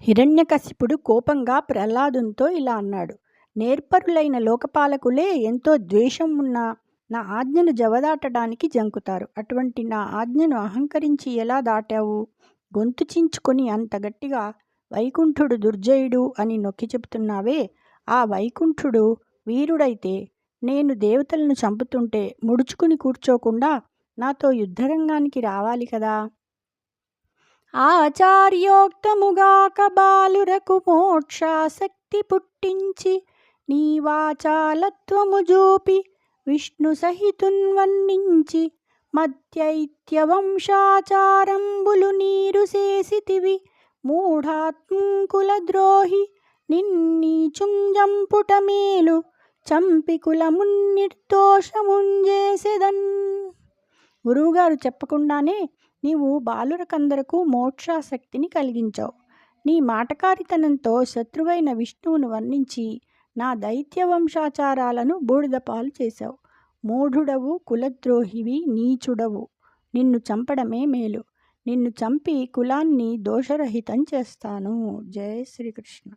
హిరణ్యకశిపుడు కోపంగా ప్రహ్లాదునితో ఇలా అన్నాడు. నేర్పరులైన లోకపాలకులే ఎంతో ద్వేషం ఉన్న నా ఆజ్ఞను జవదాటడానికి జంకుతారు. అటువంటి నా ఆజ్ఞను అహంకరించి ఎలా దాటావు? గొంతు చించుకొని అంత గట్టిగా వైకుంఠుడు దుర్జయుడు అని నొక్కి చెబుతున్నావే, ఆ వైకుంఠుడు వీరుడైతే నేను దేవతలను చంపుతుంటే ముడుచుకుని కూర్చోకుండా నాతో యుద్ధరంగానికి రావాలి కదా. ఆచార్యోక్తముగాక బాలురకు మోక్షాసక్తి పుట్టించి నీ వాచాలత్వము జూపి విష్ణు సహితున్వర్ణించి మధ్యైత్యవంశాచారంబులు నీరు చేసితివి మూఢాత్ముకుల ద్రోహి నిన్నీచుంజంపుట మేలు చంపి కులమున్నిర్దోషముంజేసెదన్. గురువుగారు చెప్పకుండానే నీవు బాలురకందరకు మోక్షాసక్తిని కలిగించావు. నీ మాటకారితనంతో శత్రువైన విష్ణువును వర్ణించి నా దైత్యవంశాచారాలను బూడిదపాలు చేశావు. మూఢుడవు, కులద్రోహివి, నీచుడవు. నిన్ను చంపడమే మేలు. నిన్ను చంపి కులాన్ని దోషరహితం చేస్తాను. జయ శ్రీకృష్ణ.